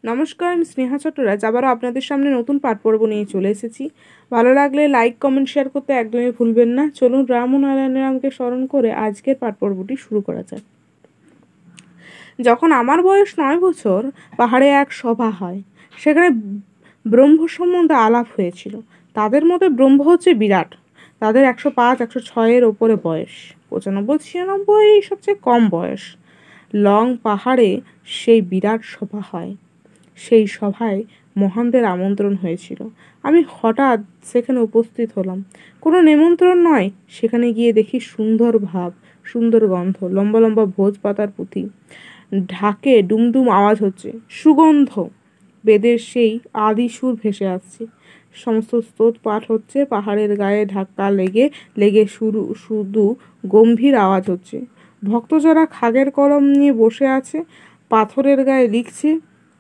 নমস্কার, আমি স্নেহা চট্টরাজ আবারও আপনাদের সামনে নতুন পাঠ পর্ব নিয়ে চলে এসেছি। ভালো লাগলে লাইক, কমেন্ট, শেয়ার করতে একদমই ভুলবেন না। চলুন রাম ও নারায়ণ রামকে স্মরণ করে আজকের পাঠ পর্বটি শুরু করা যাক। যখন আমার বয়স 9 বছর, পাহাড়ে এক সভা হয়। সেখানে ব্রহ্ম সম্বন্ধে আলাপ হয়েছিল। তাদের মতে ব্রহ্ম হচ্ছে বিরাট। তাদের 105, 106 ওপরে বয়স, 95, 96 সবচেয়ে কম বয়স। লং পাহাড়ে সেই বিরাট সভা হয়। সেই সভায় মহানদের আমন্ত্রণ হয়েছিল। আমি হঠাৎ সেখানে উপস্থিত হলাম। কোনো নিমন্ত্রণ নয়। সেখানে গিয়ে দেখি সুন্দর ভাব, সুন্দর গন্ধ, লম্বা লম্বা ভোজ পাতার পুঁথি, ঢাকে ডুমডুম আওয়াজ হচ্ছে, সুগন্ধ, বেদের সেই আদি সুর ভেসে আসছে। সমস্ত স্তোত্র পাঠ হচ্ছে, পাহাড়ের গায়ে ধাক্কা লেগে লেগে শুধু গম্ভীর আওয়াজ হচ্ছে। ভক্ত যারা খাগের কলম নিয়ে বসে আছে, পাথরের গায়ে লিখছে।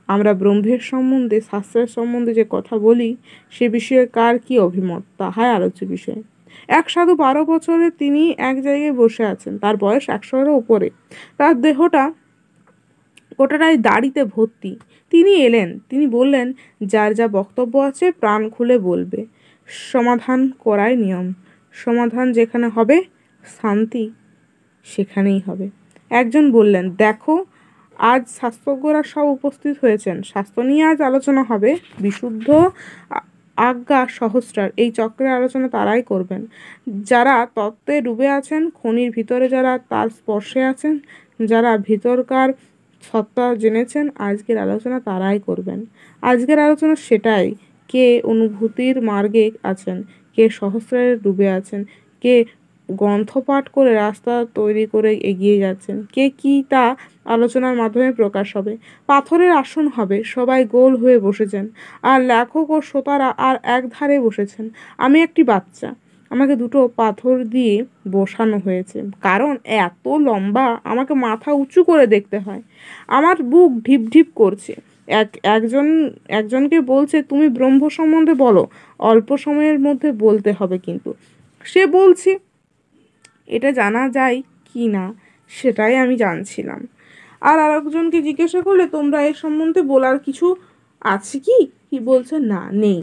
আমরা ব্রহ্মের সম্বন্ধে, শাস্ত্রের সম্বন্ধে যে কথা বলি, সে বিষয়ে কার কি অভিমত, তাহাই আলোচ্য বিষয়। এক সাধু 12 বছরে তিনি এক জায়গায় বসে আছেন। তার বয়স 100-এর উপরে। তার দেহটা গোটাটাই দাড়িতে ভর্তি। তিনি এলেন। তিনি বললেন, যার যা বক্তব্য আছে প্রাণ খুলে বলবে। সমাধান করাই নিয়ম। সমাধান যেখানে হবে, শান্তি সেখানেই হবে। একজন বললেন, দেখো, আজ শাস্ত্রজ্ঞরা সব উপস্থিত হয়েছেন। শাস্ত্র নিয়ে আজ আলোচনা হবে। বিশুদ্ধ আজ্ঞা সহস্রার এই চক্রের আলোচনা তারাই করবেন, যারা তত্ত্বে ডুবে আছেন, খনির ভিতরে যারা তার স্পর্শে আছেন, যারা ভিতরকার সত্তা জেনেছেন। আজকের আলোচনা তারাই করবেন। আজকের আলোচনা সেটাই, কে অনুভূতির মার্গে আছেন, কে সহস্রারে ডুবে আছেন, কে গ্রন্থপাঠ করে রাস্তা তৈরি করে এগিয়ে যাচ্ছেন, কে কি তা আলোচনার মাধ্যমে প্রকাশ হবে। পাথরের আসন হবে, সবাই গোল হয়ে বসেছেন, আর লেখক ও শ্রোতারা আর এক ধারে বসেছেন। আমি একটি বাচ্চা, আমাকে দুটো পাথর দিয়ে বসানো হয়েছে, কারণ এত লম্বা আমাকে মাথা উঁচু করে দেখতে হয়। আমার বুক ঢিপ ঢিপ করছে। একজনকে বলছে, তুমি ব্রহ্ম সম্বন্ধে বলো, অল্প সময়ের মধ্যে বলতে হবে। কিন্তু সে বলছে, এটা জানা যায় কি না সেটাই আমি জানছিলাম। আর আরেকজনকে জিজ্ঞাসা করলে, তোমরা এর সম্বন্ধে বলার কিছু আছে কি? কি বলছে, না, নেই।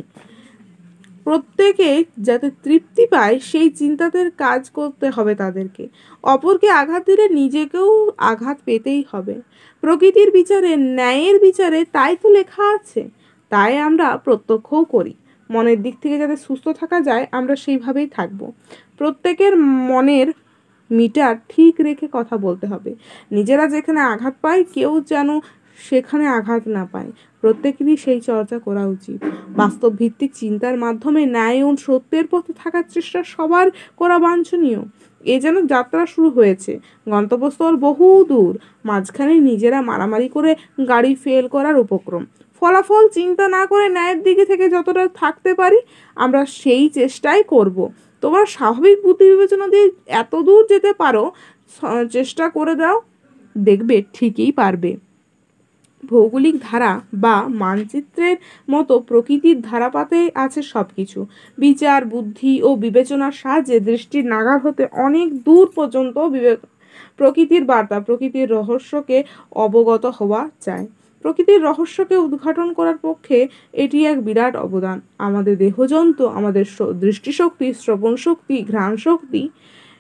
প্রত্যেকে যাতে তৃপ্তি পায় সেই চিন্তাতে কাজ করতে হবে তাদেরকে। অপরকে আঘাত দিলে নিজেকেও আঘাত পেতেই হবে। প্রকৃতির বিচারে, ন্যায়ের বিচারে তাই তো লেখা আছে। তাই আমরা প্রত্যক্ষও করি। মনের দিক থেকে যাতে সুস্থ থাকা যায়, আমরা সেইভাবেই থাকবো। প্রত্যেকের মনের মিটার ঠিক রেখে কথা বলতে হবে। নিজেরা যেখানে আঘাত পায়, কেউ যেন সেখানে আঘাত না পায়। প্রত্যেকেরই সেই চর্চা করা উচিত। বাস্তব ভিত্তিক চিন্তার মাধ্যমে ন্যায় ও সত্যের পথে থাকার চেষ্টা সবার করা বাঞ্ছনীয়। এ যেন যাত্রা শুরু হয়েছে, গন্তব্যস্থল বহু দূর, মাঝখানে নিজেরা মারামারি করে গাড়ি ফেল করার উপক্রম। ফলাফল চিন্তা না করে ন্যায়ের দিকে থেকে যতটা থাকতে পারি, আমরা সেই চেষ্টাই করব। তোমার স্বাভাবিক বুদ্ধি বিবেচনা দিয়ে এত দূর যেতে পারো, চেষ্টা করে দাও, দেখবে ঠিকই পারবে। ভৌগোলিক ধারা বা মানচিত্রের মতো প্রকৃতির ধারাপাতে আছে সবকিছু। বিচার, বুদ্ধি ও বিবেচনার সাহায্যে দৃষ্টির নাগাল হতে অনেক দূর পর্যন্ত প্রকৃতির বার্তা, প্রকৃতির রহস্যকে অবগত হওয়া যায়। প্রকৃতির রহস্যকে উদ্ঘাটন করার পক্ষে এটি এক বিরাট অবদান। আমাদের দেহযন্ত্র, আমাদের দৃষ্টিশক্তি, শ্রবণ শক্তি, ঘ্রাণ শক্তি,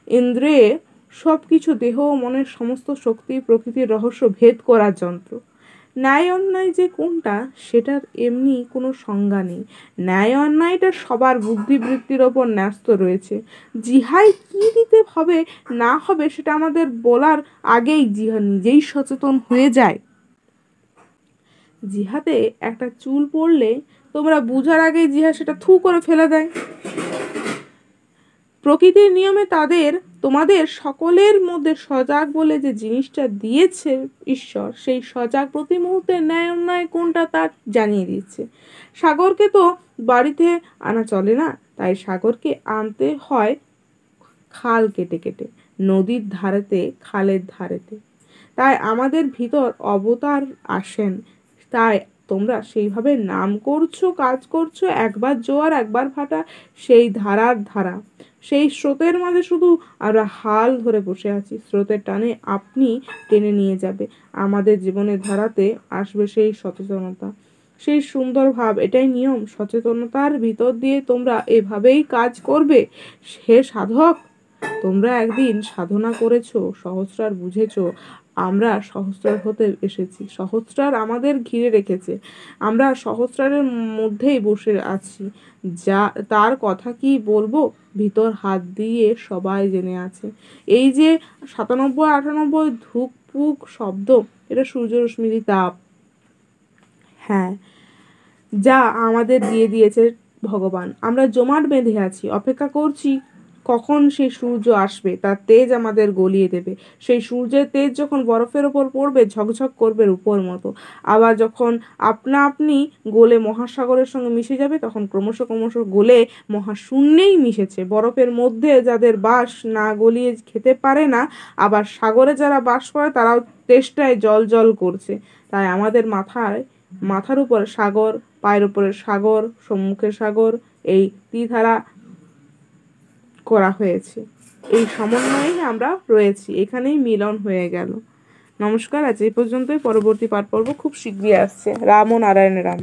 ইন্দ্রিয়ে সব কিছু, দেহ ও মনের সমস্ত শক্তি প্রকৃতির রহস্য ভেদ করার যন্ত্র। ন্যায় অন্যায় যে কোনটা, সেটার এমনি কোনো সংজ্ঞা নেই। ন্যায় অন্যায়টা সবার বুদ্ধিবৃত্তির ওপর ন্যস্ত রয়েছে। জিহায় কি দিতে হবে না হবে সেটা আমাদের বলার আগেই জিহা নিজেই সচেতন হয়ে যায়। জিহাতে একটা চুল পড়লে তোমরা বুঝার আগেই জিহা সেটা থু করে ফেলে দেয়। প্রকৃতির নিয়মে তোমাদের সকলের মধ্যে সজাগ বলে যে জিনিসটা দিয়েছে ঈশ্বর, সেই সজাগ প্রতি মুহূর্তে ন্যায় অন্যায় কোনটা তা জানিয়ে দিচ্ছে। সাগরকে তো বাড়িতে আনা চলে না, তাই সাগরকে আনতে হয় খাল কেটে কেটে, নদীর ধারেতে, খালের ধারেতে। তাই আমাদের ভিতর অবতার আসেন, তাই তোমরা সেইভাবে নাম করছো, কাজ করছো, একবার জোয়ার একবার ভাটা, সেই ধারার ধারা, সেই স্রোতের মাঝে শুধু আমরা হাল ধরে বসে আছি। স্রোতের টানে আপনি টেনে নিয়ে যাবে, আমাদের জীবনের ধারাতে আসবে সেই সচেতনতা, সেই সুন্দর ভাব। এটাই নিয়ম, সচেতনতার ভিতর দিয়ে তোমরা এভাবেই কাজ করবে। হে সাধক, তোমরা একদিন সাধনা করেছো, সহস্রার বুঝেছো, আমরা সহস্রার হতে এসেছি, সহস্রার আমাদের ঘিরে রেখেছে, আমরা সহস্রারের মধ্যেই বসে আছি। যা তার কথা কি বলবো, ভিতর হাত দিয়ে সবাই জেনে আছে। এই যে 97-98 ধুকপুক শব্দ, এটা সূর্যরশ্মির তাপ, হ্যাঁ, যা আমাদের দিয়ে দিয়েছে ভগবান। আমরা জমাট বেঁধে আছি, অপেক্ষা করছি কখন সেই সূর্য আসবে, তার তেজ আমাদের গলিয়ে দেবে। সেই সূর্যের তেজ যখন বরফের ওপর পড়বে, ঝকঝক করবে রূপোর মতো। আবার যখন আপনা আপনি গলে মহাসাগরের সঙ্গে মিশে যাবে, তখন ক্রমশ ক্রমশ গলে মহাশূন্যেই মিশেছে। বরফের মধ্যে যাদের বাস না গলিয়ে খেতে পারে না, আবার সাগরে যারা বাস করে তারাও তেষ্টায় জল জল করছে। তাই আমাদের মাথার উপর সাগর, পায়ের উপরে সাগর, সম্মুখে সাগর, এই ত্রিধারা করা হয়েছে। এই সমন্বয়ে আমরা রয়েছি, এখানেই মিলন হয়ে গেল। নমস্কার, আজ এই পর্যন্তই। পরবর্তী পাঠ পর্ব খুব শীঘ্রই আসছে। রাম ও নারায়ণ রাম।